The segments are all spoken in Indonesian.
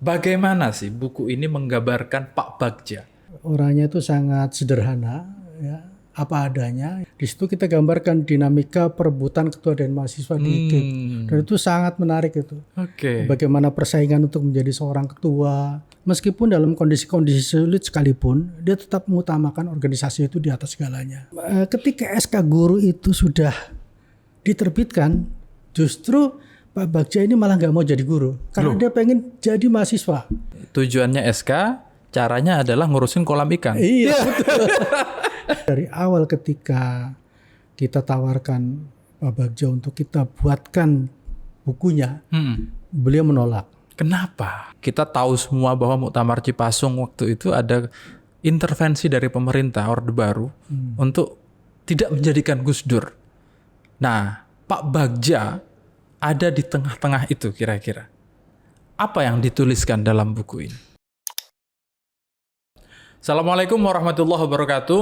Bagaimana sih buku ini menggambarkan Pak Bagja? Orangnya itu sangat sederhana, ya, apa adanya. Di situ kita gambarkan dinamika perebutan ketua dan mahasiswa di IKIP. Dan itu sangat menarik itu. Oke. Bagaimana persaingan untuk menjadi seorang ketua. Meskipun dalam kondisi-kondisi sulit sekalipun, dia tetap mengutamakan organisasi itu di atas segalanya. Ketika SK Guru itu sudah diterbitkan, justru Pak Bagja ini malah nggak mau jadi guru. Karena dia pengen jadi mahasiswa. Tujuannya SK, caranya adalah ngurusin kolam ikan. Iya, betul. Dari awal ketika kita tawarkan Pak Bagja untuk kita buatkan bukunya, beliau menolak. Kenapa? Kita tahu semua bahwa Muktamar Cipasung waktu itu ada intervensi dari pemerintah Orde Baru untuk tidak menjadikan Gus Dur. Nah, Pak Bagja ada di tengah-tengah itu kira-kira. Apa yang dituliskan dalam buku ini? Assalamualaikum warahmatullahi wabarakatuh.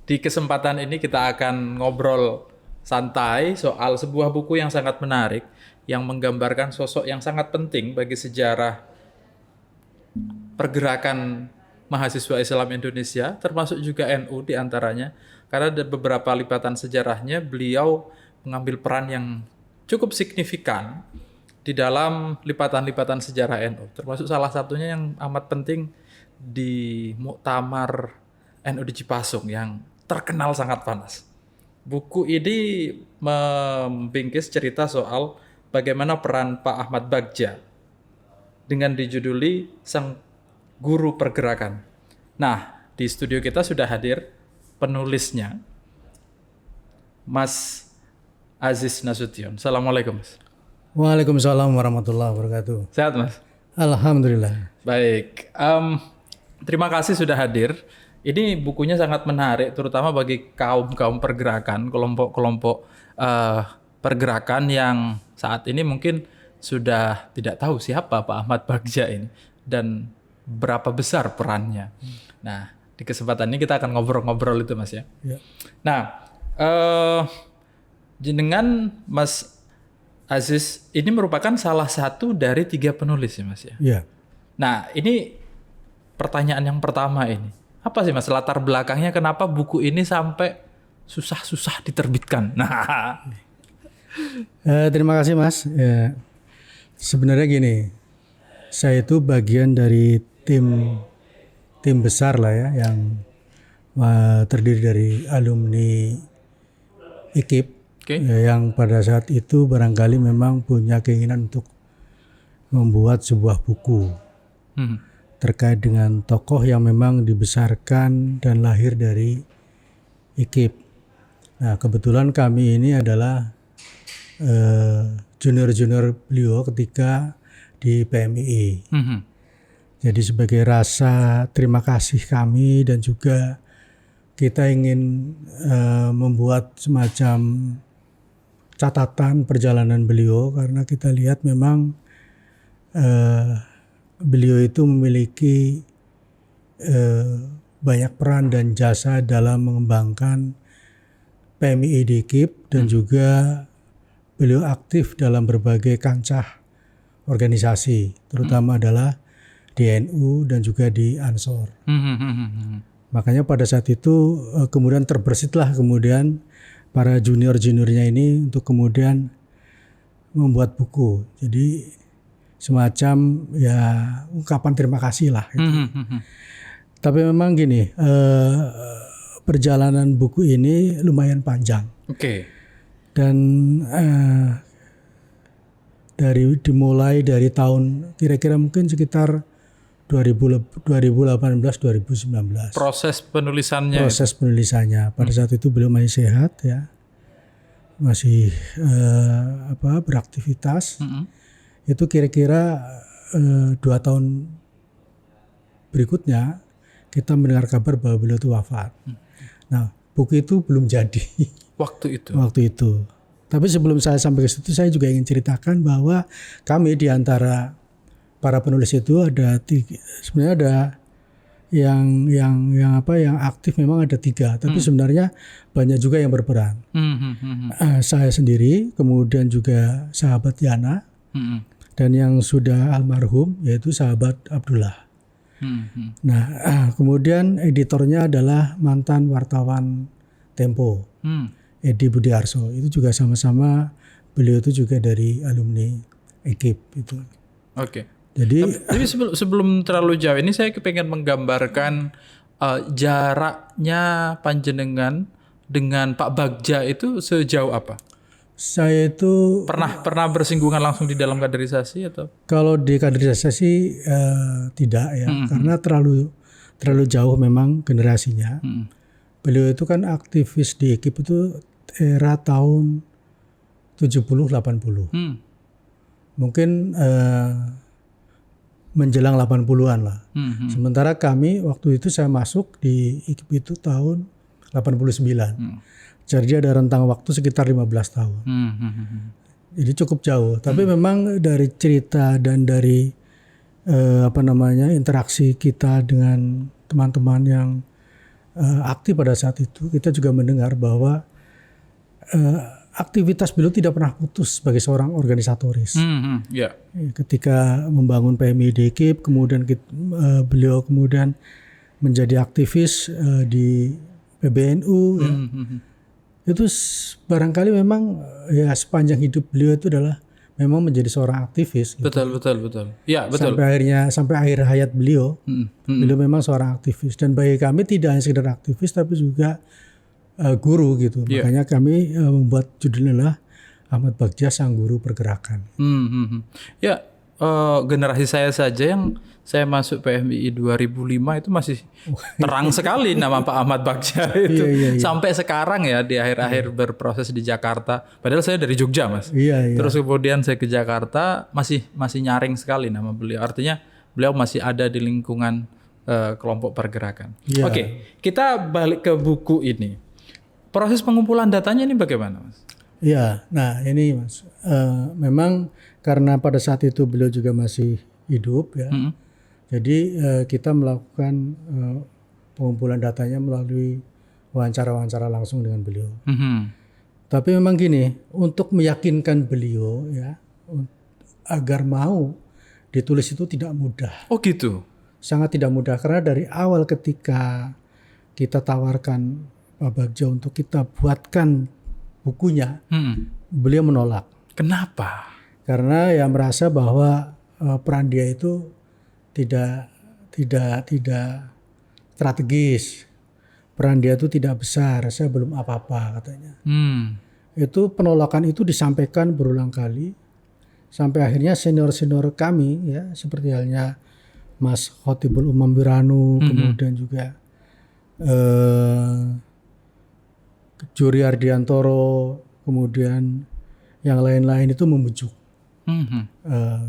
Di kesempatan ini kita akan ngobrol santai soal sebuah buku yang sangat menarik yang menggambarkan sosok yang sangat penting bagi sejarah pergerakan mahasiswa Islam Indonesia, termasuk juga NU diantaranya, karena ada beberapa lipatan sejarahnya beliau mengambil peran yang cukup signifikan di dalam lipatan-lipatan sejarah NU, termasuk salah satunya yang amat penting di Muktamar NU di Cipasung yang terkenal sangat panas. Buku ini membingkis cerita soal bagaimana peran Pak Ahmad Bagja dengan dijuduli Sang Guru Pergerakan. Nah, di studio kita sudah hadir penulisnya, Mas Aziz Nasution. Assalamualaikum, Mas. Waalaikumsalam warahmatullahi wabarakatuh. Sehat, Mas? Alhamdulillah. Baik. Terima kasih sudah hadir. Ini bukunya sangat menarik, terutama bagi kaum-kaum pergerakan, kelompok-kelompok pergerakan yang saat ini mungkin sudah tidak tahu siapa Pak Ahmad Bagja ini dan berapa besar perannya. Nah, di kesempatan ini kita akan ngobrol-ngobrol itu, Mas ya. Ya. Nah, jenengan Mas Aziz ini merupakan salah satu dari 3 penulis ya, Mas ya. Ya. Nah, ini pertanyaan yang pertama ini. Apa sih Mas latar belakangnya kenapa buku ini sampai susah-susah diterbitkan? Nah, Terima kasih Mas. Sebenarnya gini, saya itu bagian dari tim besar lah ya, yang terdiri dari alumni IKIP, yang pada saat itu barangkali memang punya keinginan untuk membuat sebuah buku terkait dengan tokoh yang memang dibesarkan dan lahir dari IKIP. Nah, kebetulan kami ini adalah junior-junior beliau ketika di PMII. Jadi sebagai rasa terima kasih kami dan juga kita ingin membuat semacam catatan perjalanan beliau karena kita lihat memang beliau itu memiliki banyak peran dan jasa dalam mengembangkan PMII di IKIP dan juga beliau aktif dalam berbagai kancah organisasi, terutama adalah di NU dan juga di Ansor. Makanya pada saat itu kemudian terbesitlah kemudian para junior-juniornya ini untuk kemudian membuat buku. Jadi semacam ya ungkapan terima kasih lah. Gitu. Tapi memang gini, perjalanan buku ini lumayan panjang. Dan dimulai dari tahun kira-kira mungkin sekitar 2018-2019. Proses penulisannya pada saat itu beliau masih sehat ya, masih beraktivitas. Itu kira-kira 2 tahun berikutnya kita mendengar kabar bahwa beliau itu wafat. Nah, buku itu belum jadi waktu itu. Tapi sebelum saya sampai ke situ, saya juga ingin ceritakan bahwa kami di antara para penulis itu ada 3, sebenarnya ada yang aktif memang ada 3, tapi sebenarnya banyak juga yang berperan. Saya sendiri, kemudian juga sahabat Yana, dan yang sudah almarhum yaitu sahabat Abdullah. Nah, kemudian editornya adalah mantan wartawan Tempo, Edi Budiarso. Itu juga sama-sama, beliau itu juga dari alumni EKIP itu. Oke. Jadi sebelum terlalu jauh ini saya kepengen menggambarkan jaraknya panjenengan dengan Pak Bagja itu sejauh apa? saya itu Pernah bersinggungan langsung di dalam kaderisasi atau? kalau di kaderisasi tidak ya, karena terlalu jauh memang generasinya. Beliau itu kan aktivis di EKIP itu era tahun 70-80. Mungkin menjelang 80-an lah. Sementara kami waktu itu saya masuk di EKIP itu tahun 89. Jadi ada rentang waktu sekitar 15 tahun. Jadi cukup jauh. Tapi memang dari cerita dan dari interaksi kita dengan teman-teman yang aktif pada saat itu, kita juga mendengar bahwa aktivitas beliau tidak pernah putus sebagai seorang organisatoris. Ketika membangun PMI EKIP, kemudian beliau kemudian menjadi aktivis di PBNU. Itu barangkali memang ya sepanjang hidup beliau itu adalah memang menjadi seorang aktivis. Gitu. Betul. Ya, betul. Sampai akhir hayat beliau, beliau memang seorang aktivis. Dan bagi kami tidak hanya sekedar aktivis, tapi juga guru gitu. Makanya kami membuat judulnya adalah Ahmad Bagja Sang Guru Pergerakan. Ya, generasi saya saja yang saya masuk PMII 2005 itu masih terang sekali nama Pak Ahmad Bagja itu. Sampai sekarang ya di akhir-akhir berproses di Jakarta. Padahal saya dari Jogja, Mas. Terus kemudian saya ke Jakarta masih nyaring sekali nama beliau. Artinya beliau masih ada di lingkungan kelompok pergerakan. Oke, kita balik ke buku ini. Proses pengumpulan datanya ini bagaimana, Mas? Iya, nah ini Mas, memang karena pada saat itu beliau juga masih hidup ya. Jadi kita melakukan pengumpulan datanya melalui wawancara-wawancara langsung dengan beliau. Tapi memang gini, untuk meyakinkan beliau ya agar mau ditulis itu tidak mudah. Oh gitu. Sangat tidak mudah karena dari awal ketika kita tawarkan Pak Bagja untuk kita buatkan bukunya, beliau menolak. Kenapa? Karena ya merasa bahwa peran dia itu tidak strategis, peran dia itu tidak besar, saya belum apa-apa katanya. Itu penolakan itu disampaikan berulang kali sampai akhirnya senior kami ya seperti halnya Mas Khotibul Umam Wiranu, kemudian juga Juri Ardiantoro, kemudian yang lain-lain itu membujuk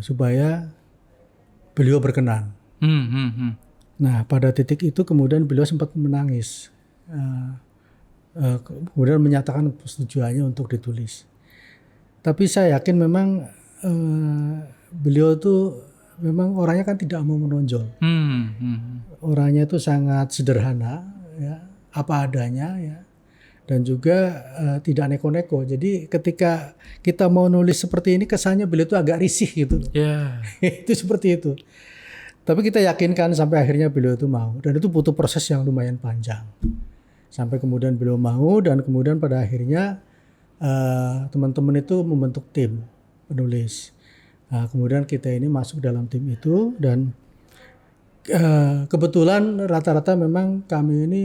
supaya beliau berkenan. Nah pada titik itu kemudian beliau sempat menangis, kemudian menyatakan persetujuannya untuk ditulis. Tapi saya yakin memang beliau itu memang orangnya kan tidak mau menonjol. Orangnya itu sangat sederhana, ya, apa adanya, ya, dan juga tidak neko-neko. Jadi ketika kita mau nulis seperti ini kesannya beliau itu agak risih gitu. Itu seperti itu. Tapi kita yakinkan sampai akhirnya beliau itu mau, dan itu butuh proses yang lumayan panjang. Sampai kemudian beliau mau, dan kemudian pada akhirnya teman-teman itu membentuk tim penulis. Nah, kemudian kita ini masuk dalam tim itu, dan kebetulan rata-rata memang kami ini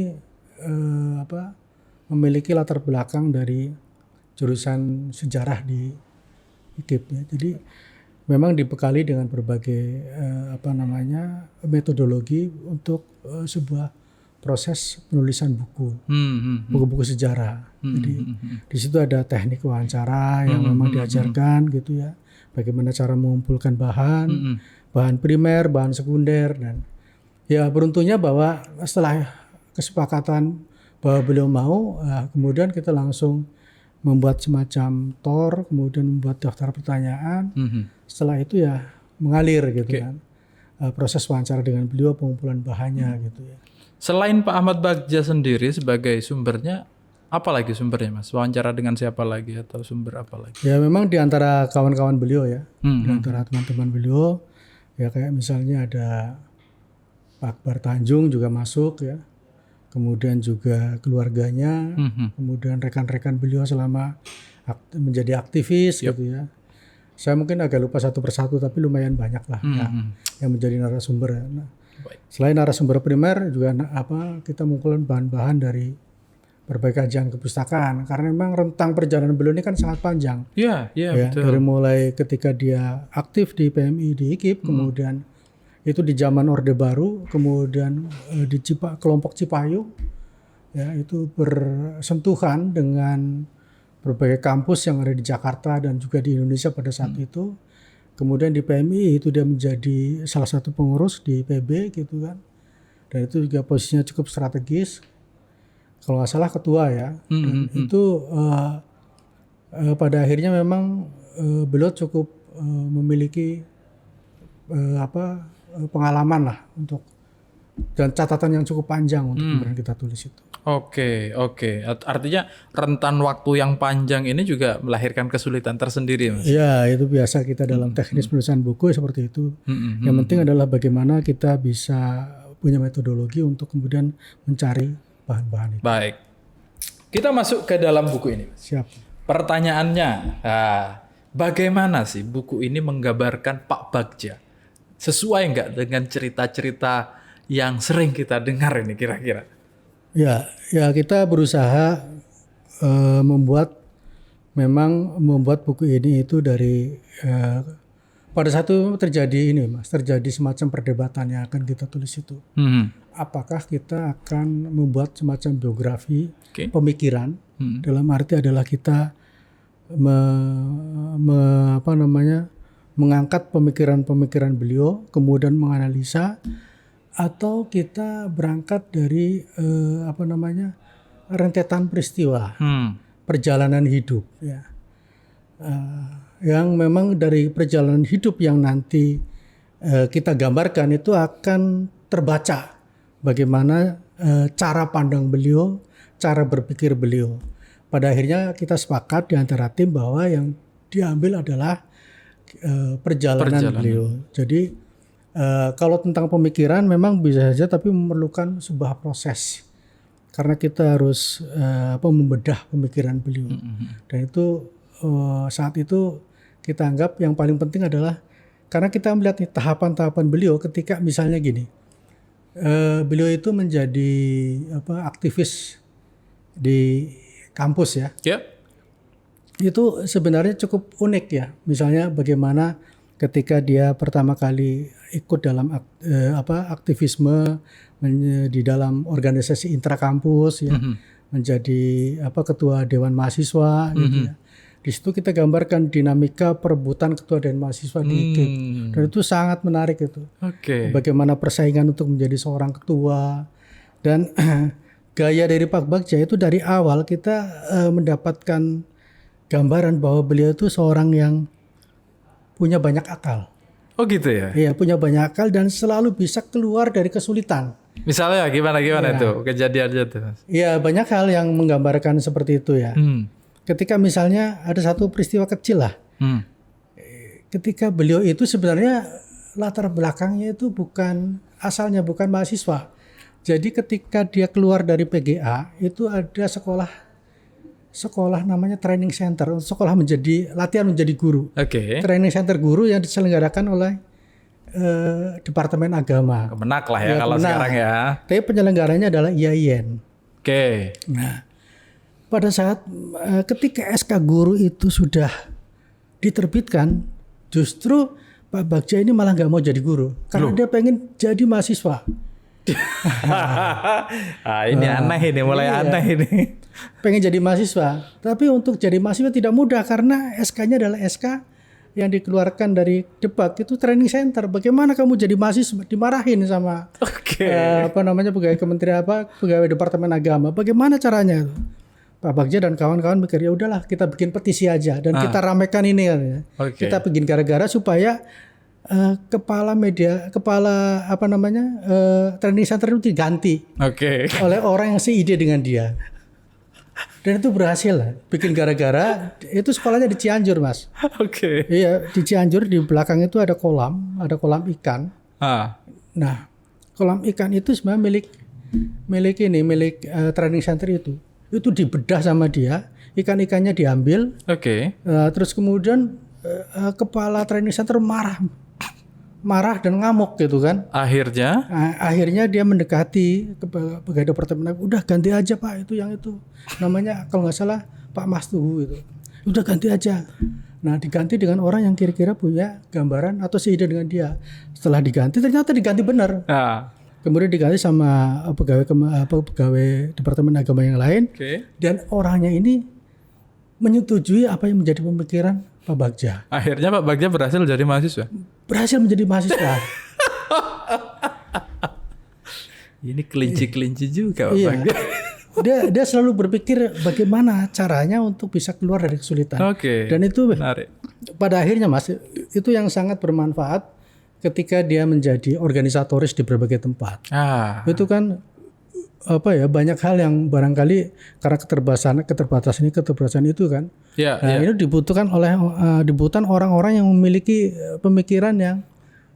memiliki latar belakang dari jurusan sejarah di EKIP ya. Jadi memang dibekali dengan berbagai metodologi untuk sebuah proses penulisan buku-buku sejarah. Jadi di situ ada teknik wawancara yang memang diajarkan gitu ya. Bagaimana cara mengumpulkan bahan primer, bahan sekunder, dan ya beruntungnya bahwa setelah kesepakatan bahwa beliau mau, kemudian kita langsung membuat semacam TOR, kemudian membuat daftar pertanyaan. Setelah itu ya mengalir gitu kan. Proses wawancara dengan beliau, pengumpulan bahannya gitu ya. Selain Pak Ahmad Bagja sendiri sebagai sumbernya, Apa lagi sumbernya Mas? Wawancara dengan siapa lagi atau sumber apa lagi? Ya memang di antara kawan-kawan beliau ya, Hmm, di antara teman-teman beliau, ya kayak misalnya ada Pak Akbar Tanjung juga masuk ya, kemudian juga keluarganya, kemudian rekan-rekan beliau selama menjadi aktivis gitu ya. Saya mungkin agak lupa satu persatu tapi lumayan banyak lah yang menjadi narasumber. Nah, selain narasumber primer juga kita mengumpulkan bahan-bahan dari berbagai kajian kepustakaan karena memang rentang perjalanan beliau ini kan sangat panjang. Iya, Ya, betul. dari mulai ketika dia aktif di PMI di IKIP, kemudian itu di zaman Orde Baru, kemudian di kelompok Cipayung, ya itu bersentuhan dengan berbagai kampus yang ada di Jakarta dan juga di Indonesia pada saat itu. Kemudian di PMI itu dia menjadi salah satu pengurus di PB gitu kan, dan itu juga posisinya cukup strategis. Kalau nggak salah ketua ya, dan itu pada akhirnya memang beliau cukup memiliki pengalaman lah untuk dan catatan yang cukup panjang untuk kemudian kita tulis itu. Oke. Artinya rentan waktu yang panjang ini juga melahirkan kesulitan tersendiri, Mas. Ya, itu biasa kita dalam teknis penulisan buku seperti itu. Yang penting adalah bagaimana kita bisa punya metodologi untuk kemudian mencari bahan-bahan itu. Baik. Kita masuk ke dalam buku ini. Siap. Pertanyaannya, bagaimana sih buku ini menggambarkan Pak Bagja? Sesuai nggak dengan cerita-cerita yang sering kita dengar ini kira-kira? Ya kita berusaha membuat buku ini itu dari pada saat itu terjadi semacam perdebatan yang akan kita tulis itu. Apakah kita akan membuat semacam biografi pemikiran dalam arti adalah kita mengangkat pemikiran-pemikiran beliau kemudian menganalisa, atau kita berangkat dari rentetan peristiwa perjalanan hidup ya, yang memang dari perjalanan hidup yang nanti kita gambarkan itu akan terbaca bagaimana cara pandang beliau, cara berpikir beliau. Pada akhirnya kita sepakat di antara tim bahwa yang diambil adalah perjalanan beliau. Jadi kalau tentang pemikiran memang bisa saja, tapi memerlukan sebuah proses karena kita harus membedah pemikiran beliau. Dan itu saat itu kita anggap yang paling penting adalah karena kita melihat tahapan-tahapan beliau ketika misalnya gini, beliau itu menjadi aktivis di kampus ya. Itu sebenarnya cukup unik ya. Misalnya bagaimana ketika dia pertama kali ikut dalam aktivisme di dalam organisasi intrakampus ya, menjadi ketua dewan mahasiswa gitu ya. Di situ kita gambarkan dinamika perebutan ketua dewan mahasiswa di IKIP. Dan itu sangat menarik itu. Bagaimana persaingan untuk menjadi seorang ketua, dan gaya dari Pak Bagja itu dari awal kita mendapatkan gambaran bahwa beliau itu seorang yang punya banyak akal. Oh gitu ya? Iya, punya banyak akal dan selalu bisa keluar dari kesulitan. Misalnya gimana itu kejadiannya tuh? Iya, banyak hal yang menggambarkan seperti itu ya. Ketika misalnya ada satu peristiwa kecil lah. Ketika beliau itu sebenarnya latar belakangnya itu asalnya bukan mahasiswa. Jadi ketika dia keluar dari PGA itu ada sekolah namanya training center, sekolah latihan menjadi guru. Training center guru yang diselenggarakan oleh Departemen Agama. Kemenak lah ya kalau sekarang ya. Tapi penyelenggaranya adalah IAIN. Nah, pada saat ketika SK guru itu sudah diterbitkan, justru Pak Bagja ini malah nggak mau jadi guru karena dia pengen jadi mahasiswa. Ini aneh ini, mulai aneh ini. Pengen jadi mahasiswa, tapi untuk jadi mahasiswa tidak mudah karena SK-nya adalah SK yang dikeluarkan dari Depak, itu training center. Bagaimana kamu jadi mahasiswa? Dimarahin sama pegawai kementerian pegawai Departemen Agama. Bagaimana caranya? Pak Bagja dan kawan-kawan mikir, ya udahlah kita bikin petisi aja dan kita ramekan ini kan ya. Kita bikin gara-gara supaya training center itu diganti oleh orang yang seide dengan dia. Dan itu berhasil lah. Bikin gara-gara itu sekolahnya di Cianjur, Mas. Oke. Iya, di Cianjur di belakang itu ada kolam ikan. Nah, kolam ikan itu sebenarnya milik training center itu. Itu dibedah sama dia, ikan-ikannya diambil. Oke. Terus kemudian kepala training center marah dan ngamuk gitu kan. Akhirnya dia mendekati ke pegawai departemen, udah ganti aja Pak, itu yang itu namanya kalau nggak salah Pak Mastuhu itu, udah ganti aja. Nah, diganti dengan orang yang kira-kira punya gambaran atau seide dengan dia. Setelah diganti ternyata diganti benar. Kemudian diganti sama pegawai departemen agama yang lain. Dan orangnya ini menyetujui apa yang menjadi pemikiran Pak Bagja. Akhirnya Pak Bagja berhasil jadi mahasiswa. Berhasil menjadi mahasiswa. Ini kelinci juga Pak Bagja. Dia selalu berpikir bagaimana caranya untuk bisa keluar dari kesulitan. Dan itu menarik. Pada akhirnya Mas, itu yang sangat bermanfaat ketika dia menjadi organisatoris di berbagai tempat. Itu kan banyak hal yang barangkali karena keterbatasan itu kan. Ini dibutuhkan orang-orang yang memiliki pemikiran yang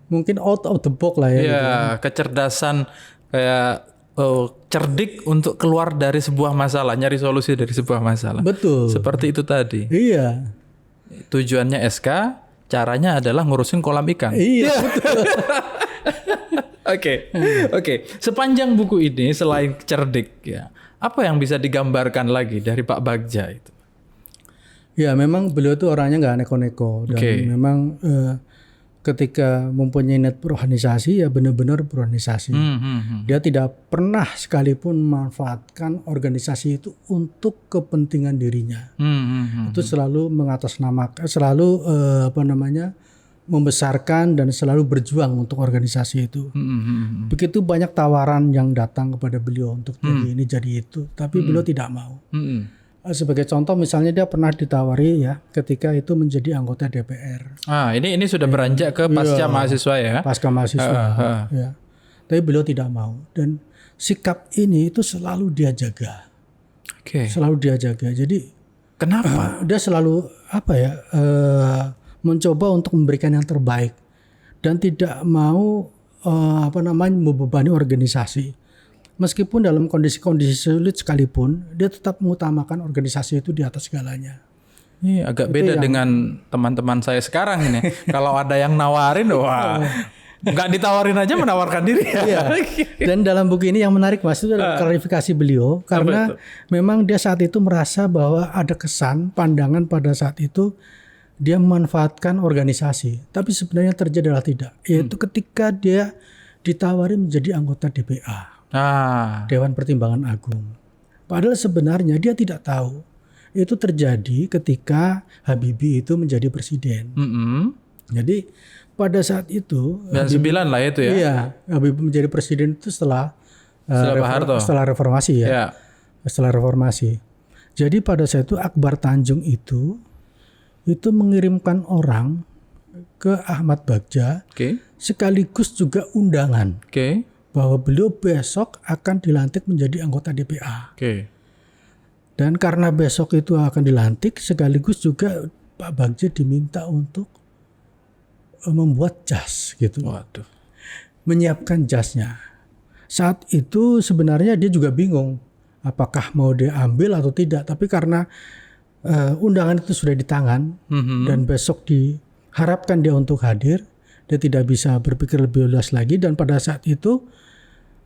mungkin out of the box lah ya. Gitu. Kecerdasan kayak cerdik untuk keluar dari sebuah masalah, nyari solusi dari sebuah masalah. Betul. Seperti itu tadi. Iya. Tujuannya SK, caranya adalah ngurusin kolam ikan. Iya, betul. Oke. Sepanjang buku ini selain cerdik ya, apa yang bisa digambarkan lagi dari Pak Bagja itu? Ya, memang beliau itu orangnya nggak neko-neko dan memang ketika mempunyai niat berorganisasi ya benar-benar berorganisasi. Dia tidak pernah sekalipun memanfaatkan organisasi itu untuk kepentingan dirinya. Itu selalu mengatasnamakan, selalu membesarkan dan selalu berjuang untuk organisasi itu. Begitu banyak tawaran yang datang kepada beliau untuk jadi ini jadi itu, tapi beliau tidak mau. Sebagai contoh misalnya dia pernah ditawari ya ketika itu menjadi anggota DPR. Ini sudah beranjak ke pasca mahasiswa ya. Pasca mahasiswa. Ya. Tapi beliau tidak mau dan sikap ini itu selalu dia jaga. Selalu dia jaga. Jadi kenapa? Dia selalu mencoba untuk memberikan yang terbaik dan tidak mau membebani organisasi. Meskipun dalam kondisi-kondisi sulit sekalipun, dia tetap mengutamakan organisasi itu di atas segalanya. Ini agak beda dengan teman-teman saya sekarang ini. Kalau ada yang nawarin, nggak ditawarin aja menawarkan diri. Dan dalam buku ini yang menarik Mas itu adalah klarifikasi beliau karena memang dia saat itu merasa bahwa ada kesan pandangan pada saat itu dia memanfaatkan organisasi, tapi sebenarnya terjadi adalah tidak. Yaitu ketika dia ditawari menjadi anggota DPA. Dewan Pertimbangan Agung. Padahal sebenarnya dia tidak tahu itu terjadi ketika Habibie itu menjadi presiden. Jadi pada saat itu 99 lah itu ya. Iya, Habibie menjadi presiden itu setelah reformasi ya. Setelah reformasi. Jadi pada saat itu Akbar Tanjung itu mengirimkan orang ke Ahmad Bagja sekaligus juga undangan. Bahwa beliau besok akan dilantik menjadi anggota DPA. Dan karena besok itu akan dilantik, sekaligus juga Pak Bagja diminta untuk membuat jas gitu. Menyiapkan jasnya. Saat itu sebenarnya dia juga bingung apakah mau dia ambil atau tidak. Tapi karena undangan itu sudah di tangan dan besok diharapkan dia untuk hadir, dia tidak bisa berpikir lebih luas lagi dan pada saat itu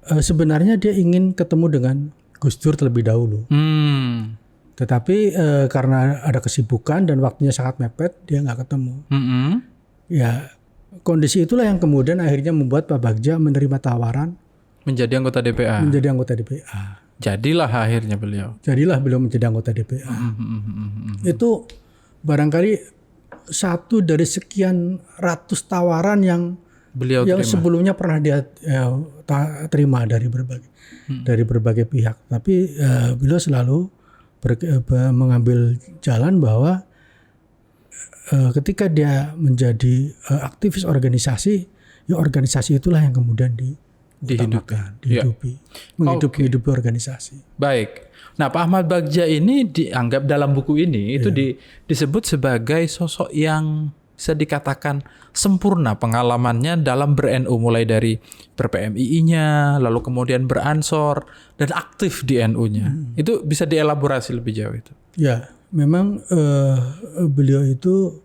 sebenarnya dia ingin ketemu dengan Gus Dur terlebih dahulu. Tetapi karena ada kesibukan dan waktunya sangat mepet, dia nggak ketemu. Ya, kondisi itulah yang kemudian akhirnya membuat Pak Bagja menerima tawaran menjadi anggota DPA. Jadilah akhirnya beliau. Menjadi anggota DPA. Itu barangkali satu dari sekian ratus tawaran yang beliau yang terima. Sebelumnya pernah dia terima dari berbagai pihak, tapi beliau selalu mengambil jalan bahwa ketika dia menjadi aktivis organisasi, ya organisasi itulah yang kemudian menghidupi organisasi. Baik. Nah, Pak Ahmad Bagja ini dianggap dalam buku ini itu disebut sebagai sosok yang bisa dikatakan sempurna pengalamannya dalam ber-NU, mulai dari ber-PMII-nya, lalu kemudian beransor dan aktif di NU-nya. Itu bisa dielaborasi lebih jauh itu. Ya, memang beliau itu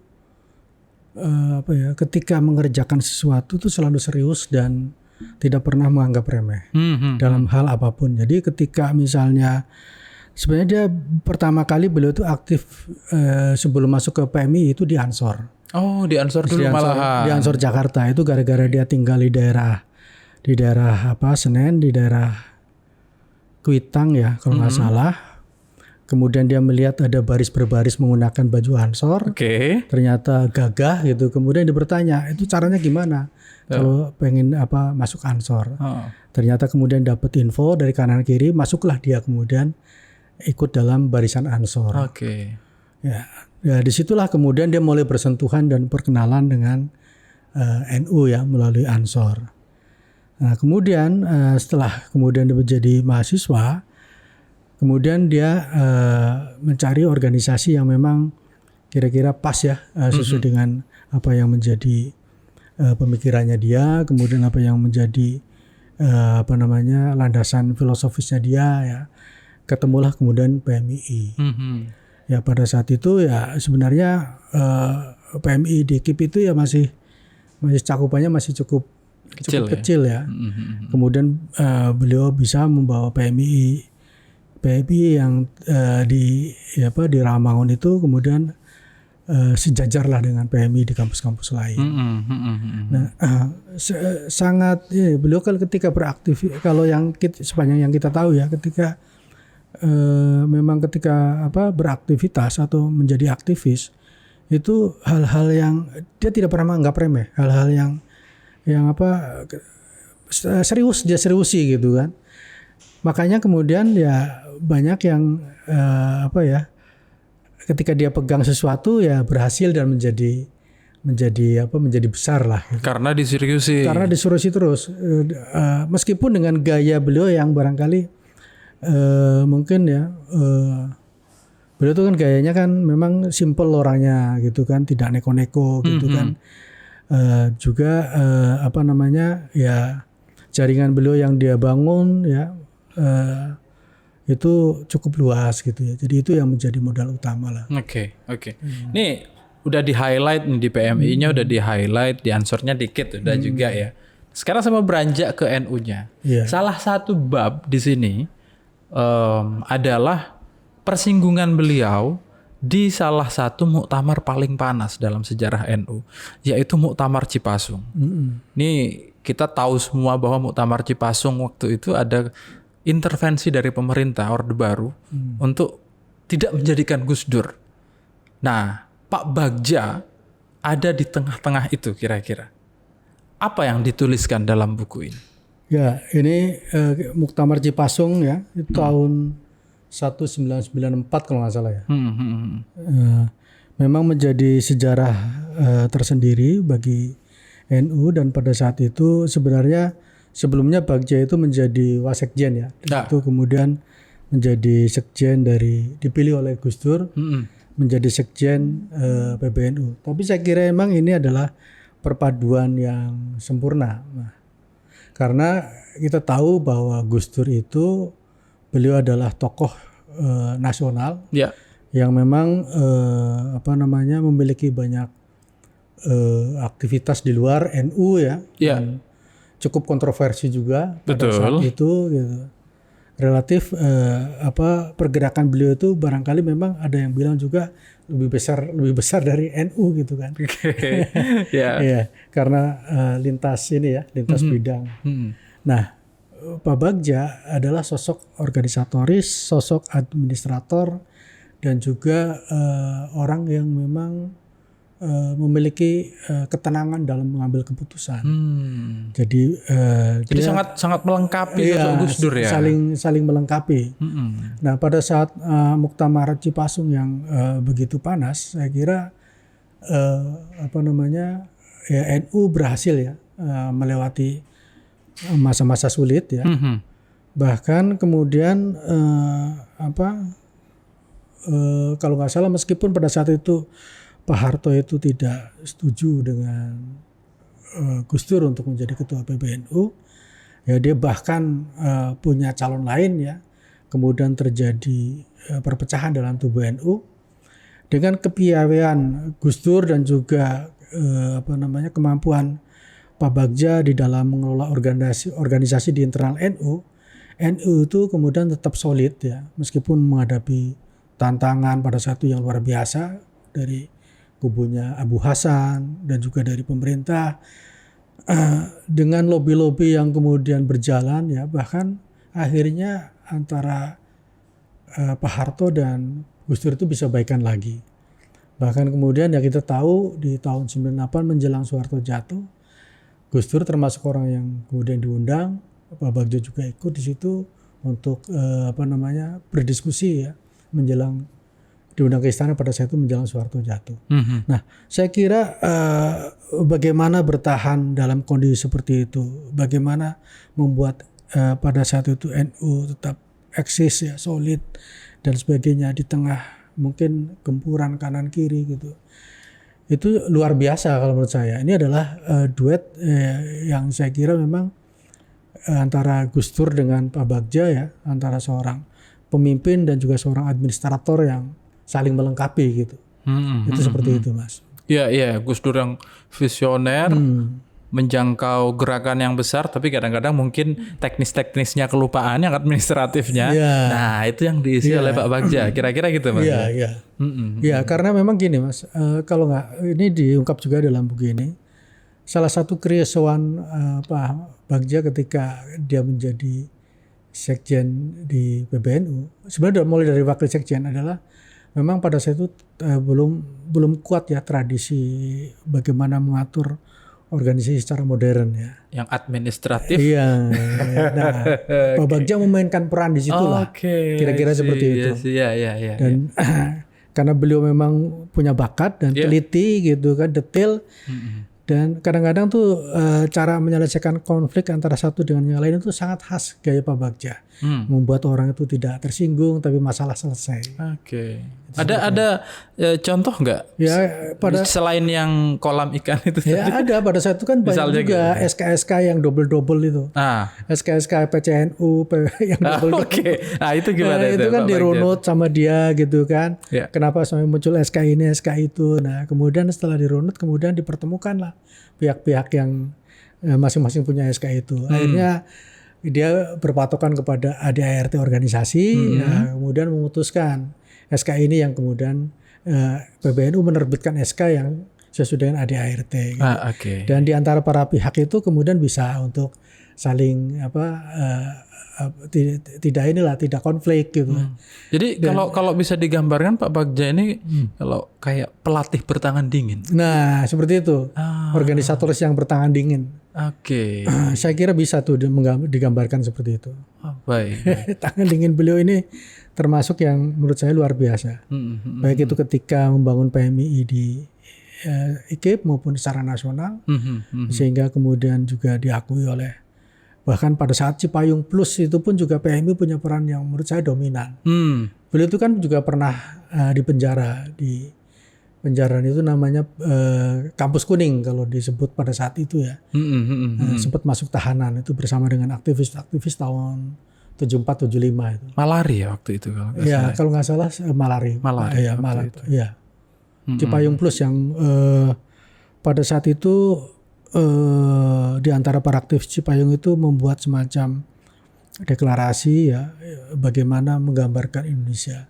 ketika mengerjakan sesuatu itu selalu serius dan tidak pernah menganggap remeh dalam hal apapun. Jadi ketika misalnya sebenarnya dia pertama kali beliau itu aktif sebelum masuk ke PMI itu di Ansor. Oh, di Ansor dulu malahan. Di Ansor Jakarta itu gara-gara dia tinggal di daerah Senen, di daerah Kuitang ya kalau nggak salah. Kemudian dia melihat ada baris berbaris menggunakan baju Ansor. Ternyata gagah gitu. Kemudian dia bertanya, itu caranya gimana? Kalau pengen masuk Ansor. Ternyata kemudian dapat info dari kanan kiri, masuklah dia kemudian ikut dalam barisan Ansor. Ya, disitulah kemudian dia mulai bersentuhan dan perkenalan dengan NU ya melalui Ansor. Nah, kemudian setelah kemudian dia menjadi mahasiswa, kemudian dia mencari organisasi yang memang kira-kira pas ya sesuai dengan apa yang menjadi pemikirannya dia, kemudian apa yang menjadi landasan filosofisnya dia ya. Ketemulah kemudian PMII. Ya pada saat itu ya sebenarnya PMII di KIP itu ya masih cakupannya masih cukup kecil ya. Kemudian beliau bisa membawa PMII yang di Rawamangun itu kemudian sejajarlah dengan PMI di kampus-kampus lain. Nah, sangat beliau kan ketika beraktif, kalau sepanjang yang kita tahu ya, ketika memang ketika beraktivitas atau menjadi aktivis itu hal-hal yang dia tidak pernah menganggap remeh, hal-hal yang serius dia seriusi gitu kan. Makanya kemudian ya banyak yang ketika dia pegang sesuatu ya berhasil dan menjadi besar lah. Gitu. Karena diseriusi terus. Meskipun dengan gaya beliau yang barangkali mungkin ya beliau tuh kan gayanya kan memang simple orangnya gitu kan, tidak neko-neko gitu kan. Juga ya jaringan beliau yang dia bangun ya itu cukup luas gitu ya. Jadi itu yang menjadi modal utama lah. Oke. Ini udah di highlight di PMI-nya, udah di highlight, di Ansornya dikit udah juga ya. Sekarang sama beranjak ke NU-nya. Salah satu bab di sini adalah persinggungan beliau di salah satu muktamar paling panas dalam sejarah NU, yaitu Muktamar Cipasung. Ini kita tahu semua bahwa Muktamar Cipasung waktu itu ada intervensi dari pemerintah Orde Baru untuk tidak menjadikan Gus Dur. Nah, Pak Bagja ada di tengah-tengah itu kira-kira. Apa yang dituliskan dalam buku ini? Ya, ini Muktamar Cipasung ya, itu tahun 1994 kalau nggak salah ya. Memang menjadi sejarah tersendiri bagi NU, dan pada saat itu sebenarnya sebelumnya Bagja itu menjadi wasekjen ya. Itu kemudian menjadi sekjen dipilih oleh Gus Dur menjadi sekjen PBNU. Tapi saya kira emang ini adalah perpaduan yang sempurna. Karena kita tahu bahwa Gus Dur itu beliau adalah tokoh nasional yang memang memiliki banyak aktivitas di luar NU ya. Dan cukup kontroversi juga pada saat itu gitu. Relatif pergerakan beliau itu barangkali memang ada yang bilang juga lebih besar dari NU gitu kan. Ya, karena lintas bidang. Nah, Pak Bagja adalah sosok organisatoris, sosok administrator, dan juga orang yang memang memiliki ketenangan dalam mengambil keputusan. Jadi sangat melengkapi sosok Gus Dur ya. Saling melengkapi. Nah, pada saat Muktamar Cipasung yang begitu panas, saya kira NU berhasil ya melewati masa-masa sulit ya. Bahkan kemudian kalau nggak salah meskipun pada saat itu Pak Harto itu tidak setuju dengan Gus Dur untuk menjadi ketua PBNU, ya dia bahkan punya calon lain ya. Kemudian terjadi perpecahan dalam tubuh NU dengan kepiawaian Gus Dur dan juga kemampuan Pak Bagja di dalam mengelola organisasi di internal NU. NU itu kemudian tetap solid ya, meskipun menghadapi tantangan pada saat itu yang luar biasa dari kubunya Abu Hasan dan juga dari pemerintah, dengan lobby-lobby yang kemudian berjalan ya, bahkan akhirnya antara Pak Harto dan Gus Dur itu bisa baikan lagi. Bahkan kemudian ya kita tahu di tahun 98 menjelang Soeharto jatuh, Gus Dur termasuk orang yang kemudian diundang, Pak Bagja juga ikut di situ untuk berdiskusi ya menjelang diundang ke istana pada saat itu menjelang Soeharto jatuh. Nah, saya kira bagaimana bertahan dalam kondisi seperti itu, bagaimana membuat pada saat itu NU tetap eksis ya, solid dan sebagainya di tengah mungkin gempuran kanan kiri gitu. Itu luar biasa kalau menurut saya. Ini adalah duet yang saya kira memang antara Gus Dur dengan Pak Bagja ya, antara seorang pemimpin dan juga seorang administrator yang saling melengkapi gitu. Itu seperti itu, Mas. Iya, Gus Dur yang visioner, menjangkau gerakan yang besar, tapi kadang-kadang mungkin teknis-teknisnya kelupaan, yang administratifnya. Nah, itu yang diisi oleh Pak Bagja. Kira-kira gitu, Mas. Iya. Iya, karena memang gini, Mas. Kalau nggak, ini diungkap juga dalam buku ini. Salah satu kerisauan Pak Bagja ketika dia menjadi sekjen di PBNU, sebenarnya mulai dari wakil sekjen adalah memang pada saat itu belum kuat ya tradisi bagaimana mengatur organisasi secara modern ya. Yang administratif. Iya. Nah, Pak Bagja memainkan peran di situ lah. Kira-kira seperti itu. Iya. Dan karena beliau memang punya bakat dan teliti gitu kan, detail. Dan kadang-kadang tuh cara menyelesaikan konflik antara satu dengan yang lain itu sangat khas gaya Pak Bagja. Membuat orang itu tidak tersinggung tapi masalah selesai. Ada contoh nggak? Ya, selain yang kolam ikan itu. Ya ada, pada saat itu kan banyak juga SK-SK yang double-double itu. SK-SK PCNU yang double-double. Nah itu gimana itu kan dirunut sama dia gitu kan. Kenapa sampai muncul SK ini, SK itu. Nah kemudian setelah dirunut kemudian dipertemukanlah pihak-pihak yang masing-masing punya SK itu. Akhirnya dia berpatokan kepada ADART organisasi, kemudian memutuskan SK ini yang kemudian PBNU menerbitkan SK yang sesuai dengan ADART. Gitu. Dan di antara para pihak itu kemudian bisa untuk saling tidak konflik gitu. Jadi kalau bisa digambarkan Pak Bagja ini kalau kayak pelatih bertangan dingin. Nah seperti itu, organisatoris yang bertangan dingin. Saya kira bisa tuh digambarkan seperti itu. Baik. Tangan dingin beliau ini termasuk yang menurut saya luar biasa. Baik itu ketika membangun PMII di IKIP maupun secara nasional, sehingga kemudian juga diakui oleh, bahkan pada saat Cipayung Plus itu pun juga PMI punya peran yang menurut saya dominan. Beliau itu kan juga pernah dipenjara, di penjara itu namanya Kampus Kuning kalau disebut pada saat itu ya. Sempat masuk tahanan itu bersama dengan aktivis-aktivis tahun 74-75 itu. Malari ya waktu itu kalau nggak salah Malari. Cipayung Plus yang pada saat itu di antara para aktivis Cipayung itu membuat semacam deklarasi ya bagaimana menggambarkan Indonesia.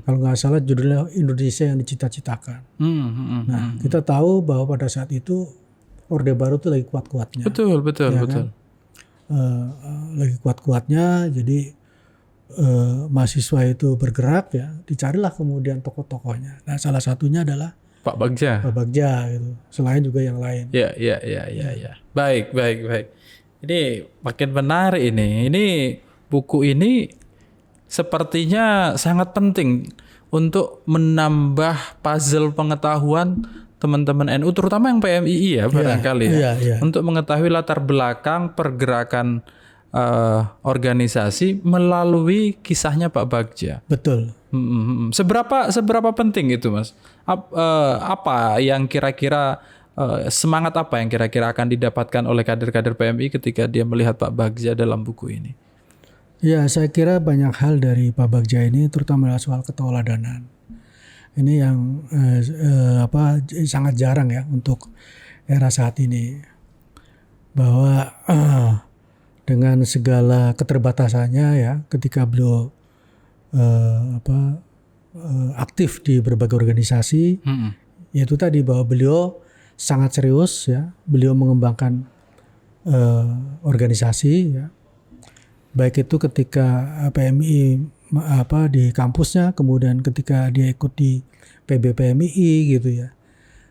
Kalau nggak salah judulnya Indonesia yang dicita-citakan. Nah kita tahu bahwa pada saat itu Orde Baru itu lagi kuat-kuatnya. Betul. Kan? Lagi kuat-kuatnya, jadi mahasiswa itu bergerak ya, dicarilah kemudian tokoh-tokohnya. Nah salah satunya adalah Pak Bagja gitu. Selain juga yang lain. Ya. Baik. Ini makin menarik ini. Ini buku ini sepertinya sangat penting untuk menambah puzzle pengetahuan teman-teman NU terutama yang PMII ya barangkali iya. untuk mengetahui latar belakang pergerakan organisasi melalui kisahnya Pak Bagja. Betul. Seberapa penting itu, Mas? Apa yang kira-kira semangat apa yang kira-kira akan didapatkan oleh kader-kader PMI ketika dia melihat Pak Bagja dalam buku ini? Ya, saya kira banyak hal dari Pak Bagja ini, terutama soal keteladanan. Ini yang sangat jarang ya untuk era saat ini, bahwa dengan segala keterbatasannya ya, ketika beliau aktif di berbagai organisasi, yaitu tadi bahwa beliau sangat serius ya, beliau mengembangkan organisasi ya, baik itu ketika PMI di kampusnya, kemudian ketika dia ikut di PBPMI gitu ya.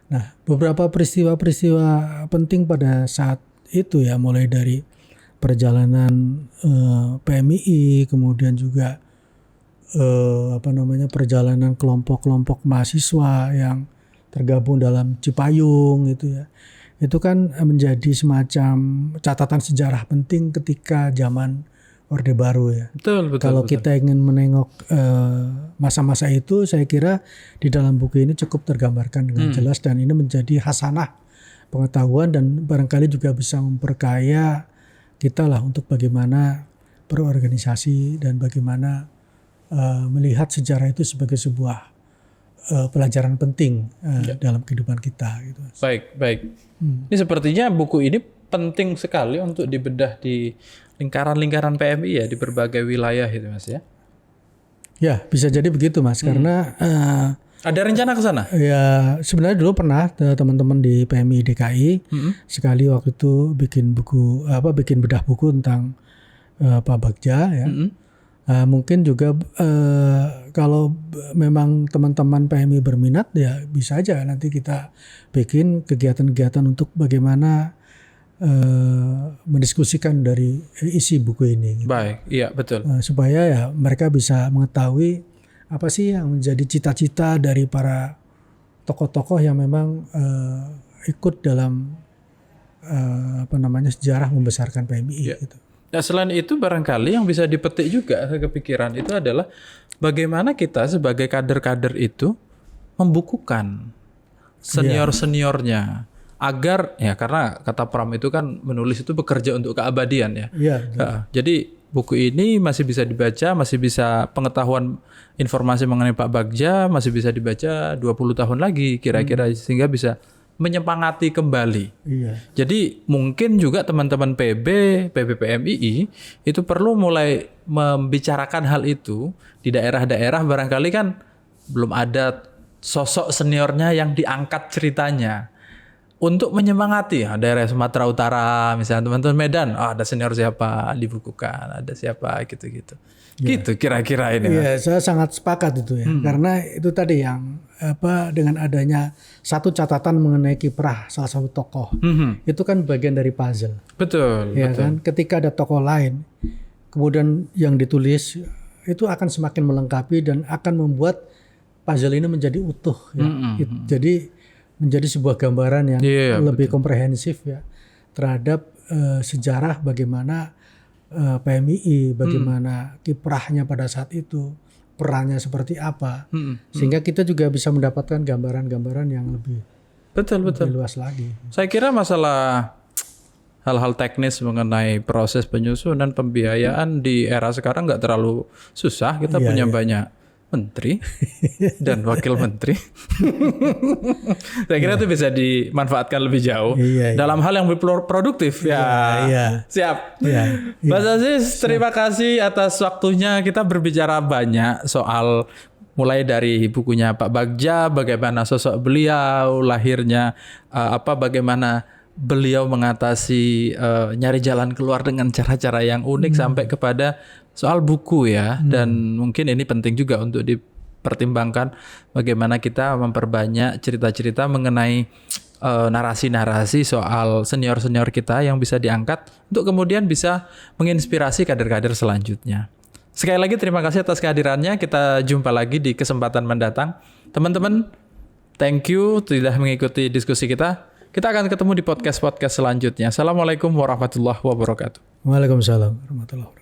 Nah, beberapa peristiwa-peristiwa penting pada saat itu ya, mulai dari perjalanan PMI, kemudian juga perjalanan kelompok-kelompok mahasiswa yang tergabung dalam Cipayung gitu ya. Itu kan menjadi semacam catatan sejarah penting ketika zaman Orde Baru ya. Betul. Kalau kita ingin menengok masa-masa itu, saya kira di dalam buku ini cukup tergambarkan dengan jelas, dan ini menjadi hasanah pengetahuan dan barangkali juga bisa memperkaya kita lah untuk bagaimana berorganisasi dan bagaimana melihat sejarah itu sebagai sebuah pelajaran penting dalam kehidupan kita. Gitu. Baik. Ini sepertinya buku ini penting sekali untuk dibedah di lingkaran-lingkaran PMI ya, di berbagai wilayah itu, Mas ya. Ya, bisa jadi begitu, Mas, karena ada rencana ke sana? Ya, sebenarnya dulu pernah teman-teman di PMI DKI sekali waktu itu bikin bedah buku tentang Pak Bagja ya. Mungkin juga kalau memang teman-teman PMI berminat ya bisa aja nanti kita bikin kegiatan-kegiatan untuk bagaimana mendiskusikan dari isi buku ini. Baik, iya betul. Supaya ya mereka bisa mengetahui apa sih yang menjadi cita-cita dari para tokoh-tokoh yang memang ikut dalam sejarah membesarkan PMI. Ya. Gitu. Nah, selain itu barangkali yang bisa dipetik juga kepikiran itu adalah bagaimana kita sebagai kader-kader itu membukukan senior-seniornya. Agar ya, karena kata Pram itu kan menulis itu bekerja untuk keabadian ya. Jadi buku ini masih bisa dibaca, masih bisa pengetahuan informasi mengenai Pak Bagja masih bisa dibaca 20 tahun lagi kira-kira, sehingga bisa menyemangati kembali. Jadi mungkin juga teman-teman PBPMII itu perlu mulai membicarakan hal itu di daerah-daerah, barangkali kan belum ada sosok seniornya yang diangkat ceritanya. Untuk menyemangati ya, daerah Sumatera Utara misalnya teman-teman Medan, ada senior siapa dibukukan, ada siapa gitu-gitu. Gitu kira-kira ini. Iya, saya sangat sepakat itu ya. Karena itu tadi yang dengan adanya satu catatan mengenai kiprah salah satu tokoh. Itu kan bagian dari puzzle. Betul, ya betul. Kan? Ketika ada tokoh lain, kemudian yang ditulis itu akan semakin melengkapi dan akan membuat puzzle ini menjadi utuh ya. Jadi menjadi sebuah gambaran yang lebih komprehensif ya terhadap sejarah bagaimana PMII, bagaimana kiprahnya pada saat itu, perannya seperti apa, sehingga kita juga bisa mendapatkan gambaran-gambaran yang lebih luas lagi. Saya kira masalah hal-hal teknis mengenai proses penyusunan pembiayaan di era sekarang nggak terlalu susah. Kita punya banyak menteri dan wakil menteri. Saya kira itu bisa dimanfaatkan lebih jauh dalam hal yang lebih produktif ya. Siap. Mas Aziz, terima kasih atas waktunya. Kita berbicara banyak soal mulai dari bukunya Pak Bagja, bagaimana sosok beliau, lahirnya bagaimana beliau mengatasi nyari jalan keluar dengan cara-cara yang unik sampai kepada soal buku ya. Dan mungkin ini penting juga untuk dipertimbangkan bagaimana kita memperbanyak cerita-cerita mengenai narasi-narasi soal senior-senior kita yang bisa diangkat untuk kemudian bisa menginspirasi kader-kader selanjutnya. Sekali lagi terima kasih atas kehadirannya. Kita jumpa lagi di kesempatan mendatang. Teman-teman, Thank you sudah mengikuti diskusi kita. Kita akan ketemu di podcast-podcast selanjutnya. Assalamualaikum warahmatullahi wabarakatuh. Waalaikumsalam warahmatullahi wabarakatuh.